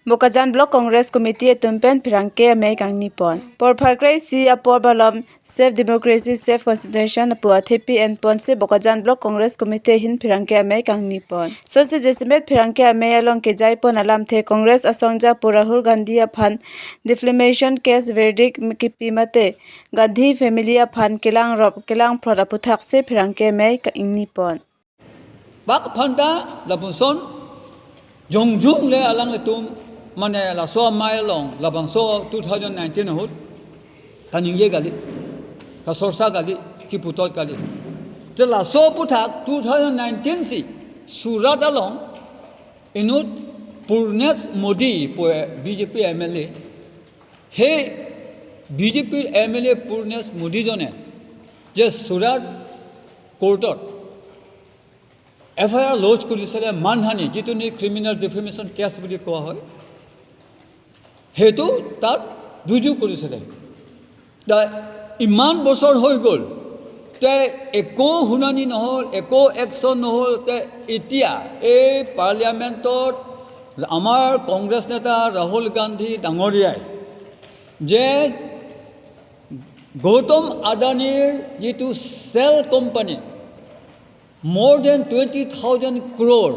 Bokajan Block Congress Committee tumpen pirangke ame kang nipon. Por Parkray si apor balom Safe Democracy Safe Constitution apua thipi and ponse Bokajan Block Congress Committee hin pirangke ame kang nipon. Sonse jesimet pirangke ame along ke jaipon alam the Congress asongja Rahul Gandhi aphan defamation case verdict kipi mate Gandhi family aphan kelang prod aputhak se pirangke ame kang nipon. Bak phanta labunson jongjung le alang le tum mane la so mai long labang so 2019 hut kaninge gali ka sorsa gali ki putol gali te la so puthak 2019 si surat along inut Purnes Modi BJP MLA he BJP MLA Purnes Modi jone je surat courtot FIR lodge কৰিছিলে মানহানি যেটো নি criminal defamation cash বুলি কোৱা হয় হেতু তাত ৰুজু কৰিছিলে ইমান বছৰ হৈ গল তে একো হুনানি নহল একো একশন নহল তে এতিয়া এই পাৰ্লিয়ামেন্টত আমাৰ কংগ্ৰেছ নেতা ৰাহুল গান্ধী ডাঙৰীয়াই যে গৌতম আদানীৰ যেটো cell company more than 20,000 crore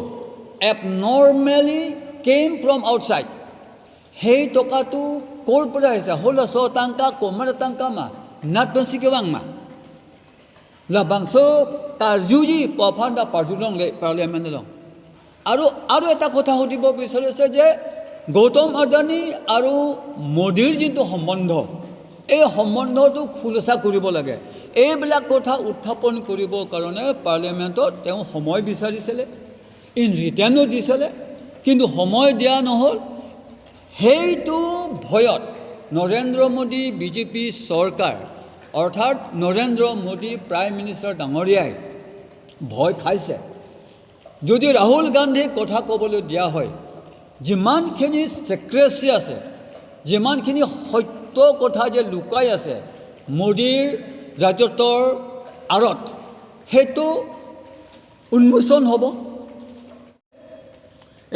abnormally came from outside. Hey tokatu korpora isa hola so tangka komara tangka ma nat bansi ke wang ma la bangso tarjuji pafanda parjulong le parliament long aru eta kotha hodibo bisarise je Gautam Adani aru Modir jinto সম্বন্ধ এই সম্বন্ধটো খুলসা কৰিব লাগে এইবিলাক কথা উত্থাপন কৰিব কাৰণে পাৰ্লিয়ামেন্টত তেওঁ সময় বিচাৰিছিল ইন ৰিটাৰ্নো দিছিল কিন্তু সময় দিয়া নহল হেইটো ভয়ত নৰেন্দ্ৰ মোদী বিজেপি চৰকাৰ অৰ্থাৎ নৰেন্দ্ৰ মোদী প্ৰাইম মিনিষ্টাৰ ডাঙৰীয়াই ভয় খাইছে যদি ৰাহুল গান্ধী কথা ক'বলৈ দিয়া হয় যিমানখিনি সিক্ৰেসি আছে যিমানখিনি সত্য কথা যে লুকাই আছে মোদীৰ ৰাজত্বৰ আৰত হেতু উন্মোচন হ'ব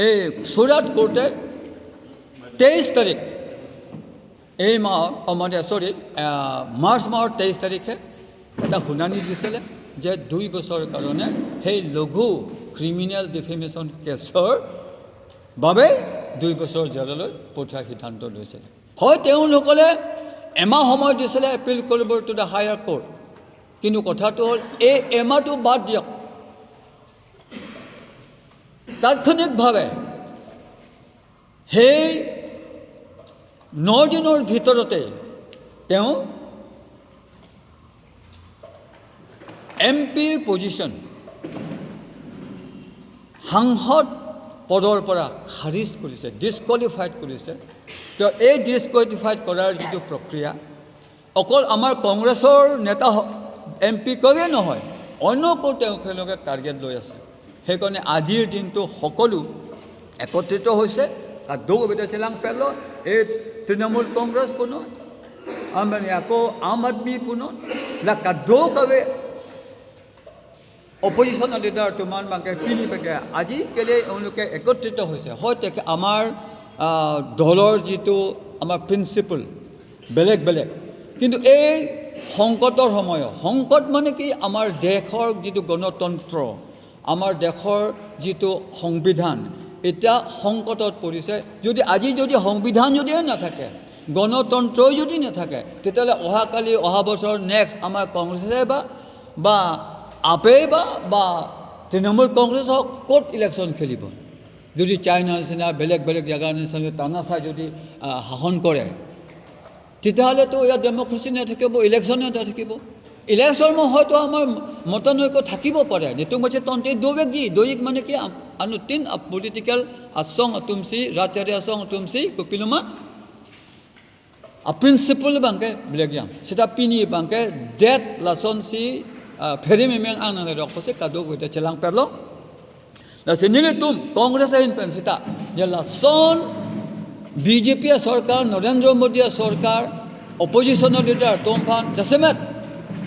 এই সুৰাট কোৰ্টে 23 তাৰিখ এই মাৰ্চ মাহৰ 23 তাৰিখে এটা শুনানি দিছিলে যে 2 বছৰৰ কাৰণে সেই লঘু ক্ৰিমিনেল ডিফেমেশন কেছৰ বাবে 2 বছৰ জেললৈ পঠিওৱাৰ সিদ্ধান্ত লৈছিল হয় তেওঁলোকলে এমাহ সময় দিছিলে এপিল কৰিব টু দা হায়াৰ কোৰ্ট কিন্তু কথাটো হ'ল এই এমাহটো বাদ দিয়ক তাৎক্ষণিকভাৱে সেই 9 দিনৰ ভিতৰতে তেওঁ এমপিৰ পজিশন সাংসদ পদৰ পৰা খাৰিজ কৰিছে ডিসকোৱালিফাইড কৰিছে তো এই ডিসকোৱালিফাইড কৰাৰ যেটো প্ৰক্ৰিয়া অকল আমাৰ কংগ্ৰেছৰ নেতা এমপি কগে নহয় অন্যকো তেওঁলোকে টাৰ্গেট লৈ আছে সেইকাৰণে আজিৰ দিনটো সকলো একত্ৰিত হৈছে আৰু দুবিধ চেলাং পেল এই তৃণমূল কংগ্ৰেছ পুনো আমি আকৌ আম আদমি পুনো লাকা দো কবে অপজিশন লিডাৰ তুমান বাকে পিনি পেকে আজি কেলে তেওঁলোকে একত্ৰিত হৈছে হয়তো আমাৰ দলৰ যেটো আমাৰ প্ৰিন্সিপল বেলেগ বেলেগ কিন্তু এই সংকটৰ সময় সংকট মানে কি আমাৰ দেশৰ যেটো গণতন্ত্ৰ আমাৰ দেশৰ যেটো সংবিধান এটা সংকটত পৰিছে যদি আজি যদি সংবিধান যদি নাথাকে গণতন্ত্ৰ যদি নাথাকে তেতিয়ালে অহা বছৰ নেক্সট আমাৰ কংগ্ৰেছে বা আপে বা তৃণমূল কংগ্ৰেছ ক'ত ইলেকশ্যন খেলিব যদি চাইনা নিচিনা বেলেগ বেলেগ জায়গাৰ নিচিনা তানাচা যদি শাসন কৰে তেতিয়াহ'লে তো ইয়াত ডেমক্ৰেচি নাথাকিব ইলেকশ্যন নাথাকিব ইলেকশ্যন হয়তো আমাৰ মতানৈক্য থাকিব পাৰে নিতু মতে তন্তে দৈক মানে কি আনু তিন পলিটিক্যাল আসং তুমসি ৰাজচাৰী আসং তুমসি কপিলমা প্ৰিন্সিপল বাংকে বেলেগ সেটা পিনি বাংকে ডেট লাসন সি फेरी मेमें आंग रखसे कादो गइते चलां पेरलो दा सेनिले तुम कांग्रेस इन पेंसिता जेला सोन बीजेपी सरकार नरेंद्र मोदी सरकार अपोजिशन लीडर तुमफान जसेमत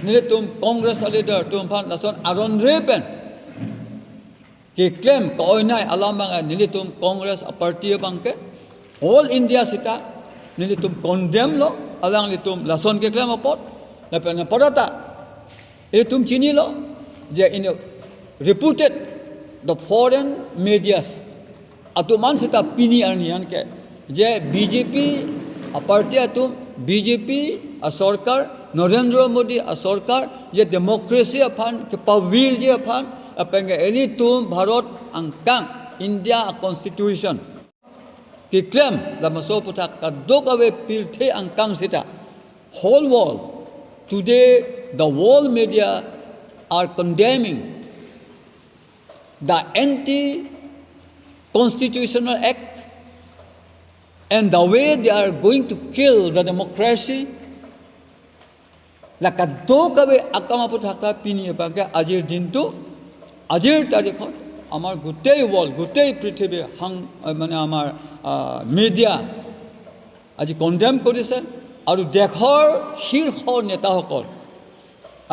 निले तुम कांग्रेस लीडर तुमफान लासन आरन रेपेन के क्लेम कोइनाय आलामांगा निले तुम Congress party Banke All India sita nili tum condemn lo alang li tum lason ke klem apot na pena podata e tum chini lo je in reputed the foreign medias atuman sita pini arnian ke je BJP a party atum BJP a sarkar Narendra Modi a sarkar je democracy aphan ke pavir je aphan apenge eli tum Bharat angkang India a constitution ki claim la maso puta kadok awe pirthe angkang sita whole world today the world media are condemning the anti constitutional act and the way they are going to kill the democracy la kadok awe akama puta pini bage ajir dintu ajir tarikhot আমাৰ গোটেই world গোটেই পৃথিৱী মানে আমাৰ media আজি condemn কৰিছে আৰু দেশৰ শীৰ্ষ নেতাসকল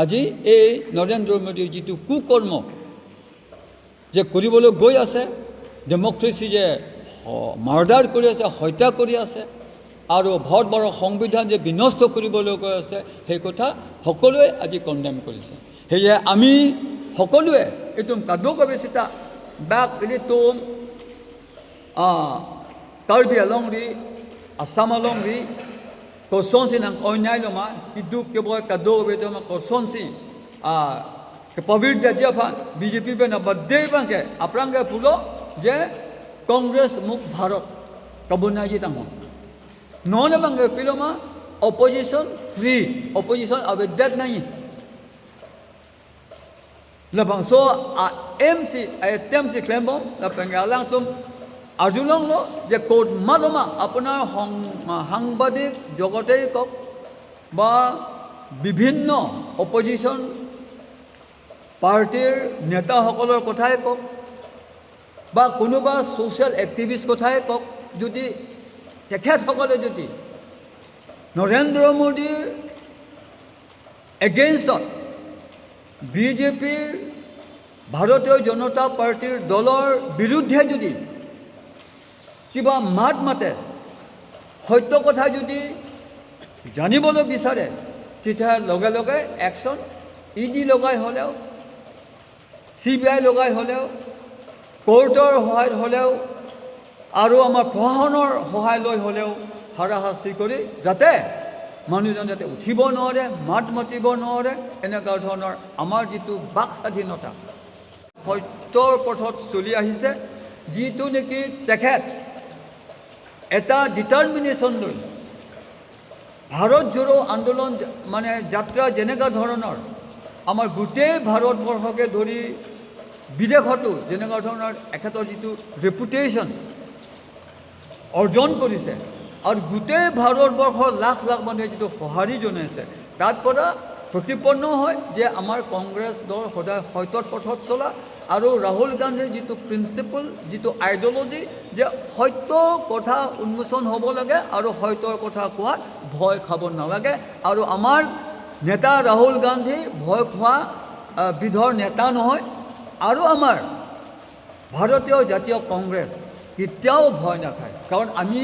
আজি এই নৰেন্দ্ৰ মোদীৰ যিটো কুকৰ্ম যে কৰিবলৈ গৈ আছে ডেমক্ৰেসি যে মাৰ্ডাৰ কৰি আছে হত্যা কৰি আছে আৰু ভাৰতবৰ্ষৰ সংবিধান যে বিনষ্ট কৰিবলৈ গৈ আছে সেই কথা সকলোৱে আজি কন্ডেম কৰিছে সেয়ে আমি সকলোৱে এতুম কাদক বেছিতা back ilitum Karbi along ri Assam along ri kosonsi nang onyai loma kiduk ke boy kado beto ma kosonsi ke pavir da japan BJP pe na badde bangke aprang ke pulo je Congress muk Bharat kabuna ji tang non bangke piloma opposition free opposition abedat nahi labang so MC TMC claim bom la pengalang tum arjulong lo je code maloma apnar সাংবাদিক জগতে কক বা বিভিন্ন opposition পার্টির নেতা সকলের কথাই কক বা কোনোবা সোশ্যাল এক্টিভিস্ট কথাই কক যদি তেখেত সকলে যদি নরেন্দ্র মোদীর এগেইনস্টত বিজেপিৰ ভাৰতীয় জনতা পাৰ্টিৰ দলৰ বিৰুদ্ধে যদি কিবা মাত মাতে সত্য কথা যদি জানিবলৈ বিচাৰে তেতিয়া লগে লগে একশন ইডি লগাই হলেও CBI লগাই হলেও কোৰ্টৰ সহায় হলেও আৰু আমাৰ প্ৰশাসনৰ সহায় লৈ হলেও হাৰাশাস্তি কৰি যাতে মানুহজন যাতে উঠিব নোৱাৰে মাত মাতিব নোৱাৰে এনেকুৱা ধৰণৰ আমাৰ যিটো বাক স্বাধীনতা সত্যৰ পথত চলি আহিছে যিটো নেকি তেখেত এটা ডিটাৰমিনেশ্যন লৈ ভাৰত জোড়ো আন্দোলন মানে যাত্ৰা যেনেকুৱা ধৰণৰ আমাৰ গোটেই ভাৰতবৰ্ষকে ধৰি বিদেশতো যেনেকুৱা ধৰণৰ এখেতৰ যিটো ৰেপুটেশ্যন অৰ্জন কৰিছে আৰু গোটেই ভাৰতবৰ্ষৰ লাখ লাখ মানুহে যিটো সঁহাৰি জনাইছে তাৰ পৰা প্ৰতিপন্ন হয় যে আমাৰ কংগ্ৰেছ দল সদায় সত্যৰ পথত চলা আৰু ৰাহুল গান্ধীৰ যিটো প্ৰিন্সিপল যিটো আইডিঅলজি যে সত্য কথা উন্মোচন হ'ব লাগে আৰু সত্যৰ কথা কোৱাত ভয় খাব নালাগে আৰু আমাৰ নেতা ৰাহুল গান্ধী ভয় খোৱা বিধৰ নেতা নহয় আৰু আমাৰ ভাৰতীয় জাতীয় কংগ্ৰেছ কেতিয়াও ভয় নাখায় কাৰণ আমি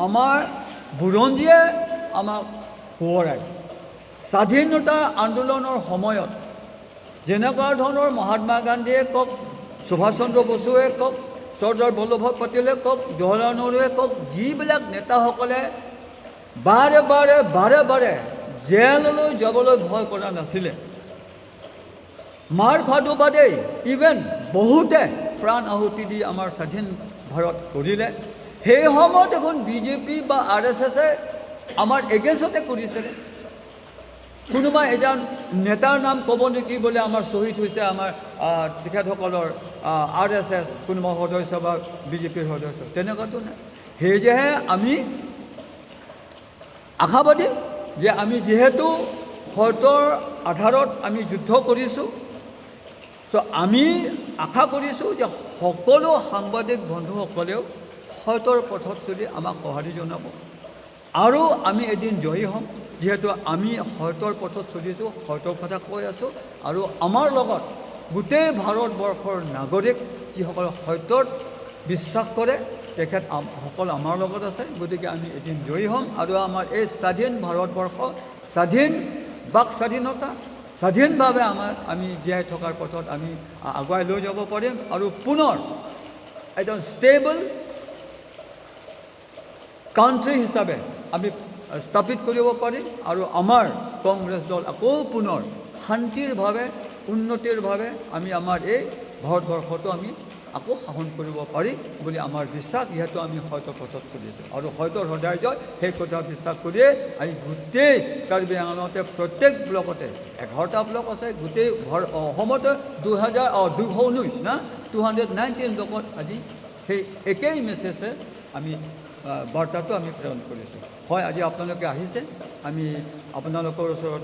আমাৰ বুৰঞ্জীয়ে আমাক সোঁৱৰাই স্বাধীনতা আন্দোলনৰ সময়ত যেনেকুৱা ধৰণৰ মহাত্মা গান্ধীয়ে কক সুভাষ চন্দ্ৰ বসুৱে কক চৰ্দাৰ বল্লভভাই পেটেলে কক জৱাহৰলাল নেহৰুৱে কক যিবিলাক নেতাসকলে বাৰে বাৰে বাৰে বাৰে জেললৈ যাবলৈ ভয় কৰা নাছিলে মাৰ খোৱাটো বাদেই ইভেন বহুতে প্ৰাণ আহুতি দি আমাৰ স্বাধীন ভাৰত কৰিলে সেই সময়ত এখন বিজেপি বা RSSে আমাৰ এগেইনষ্টতে কৰিছিলে কোনোবা এজন নেতাৰ নাম ক'ব নেকি বোলে আমাৰ শ্বহীদ হৈছে আমাৰ তেখেতসকলৰ RSS কোনোবা সদস্য বা বিজেপিৰ সদস্য তেনেকুৱাতো নাই সেয়েহে আমি আশাবাদী যে আমি যিহেতু সত্যৰ আধাৰত আমি যুদ্ধ কৰিছোঁ চ' আমি আশা কৰিছোঁ যে সকলো সাংবাদিক বন্ধুসকলেও সত্যৰ পথত চলি আমাক সঁহাৰি জনাব আৰু আমি এদিন জয়ী হ'ম যিহেতু আমি সত্যৰ পথত চলিছোঁ সত্যৰ কথা কৈ আছোঁ আৰু আমাৰ লগত গোটেই ভাৰতবৰ্ষৰ নাগৰিক যিসকলে সত্যত বিশ্বাস কৰে তেখেত সকল আমাৰ লগত আছে গতিকে আমি এদিন জয়ী হ'ম আৰু আমাৰ এই স্বাধীন ভাৰতবৰ্ষ স্বাধীন বাক স্বাধীনতা স্বাধীনভাৱে আমি জীয়াই থকাৰ পথত আমি আগুৱাই লৈ যাব পাৰিম আৰু পুনৰ এজন ষ্টেবল কাণ্ট্ৰি হিচাপে আমি স্থাপিত কৰিব পাৰিম আৰু আমাৰ কংগ্ৰেছ দল আকৌ পুনৰ শান্তিৰভাৱে উন্নতিৰভাৱে আমি আমাৰ এই ভাৰতবৰ্ষটো আমি আকৌ শাসন কৰিব পাৰি বুলি আমাৰ বিশ্বাস যিহেতু আমি সত্যৰ পথত চলিছোঁ আৰু সত্যৰ সদায় জয় সেই কথা বিশ্বাস কৰিয়ে আমি গোটেই কাৰ্বি আংলঙতে প্ৰত্যেক ব্লকতে 11টা ব্লক আছে গোটেই অসমতে 219 না 219 ব্লকত আজি সেই একেই মেছেজে আমি বাৰ্তাটো আমি প্ৰেৰণ কৰিছোঁ হয় আজি আপোনালোকে আহিছে আমি আপোনালোকৰ ওচৰত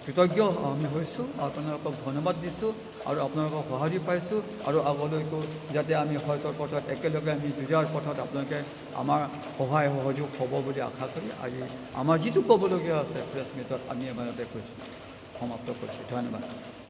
কৃতজ্ঞ আমি হৈছোঁ আপোনালোকক ধন্যবাদ দিছোঁ আৰু আপোনালোকক সঁহাৰি পাইছোঁ আৰু আগলৈকো যাতে আমি সত্যৰ পথত একেলগে আমি যুঁজাৰ পথত আপোনালোকে আমাৰ সহায় সহযোগ হ'ব বুলি আশা কৰি আজি আমাৰ যিটো ক'বলগীয়া আছে প্ৰেছ মিটত আমি ইমানতে কৈছোঁ সমাপ্ত কৰিছোঁ ধন্যবাদ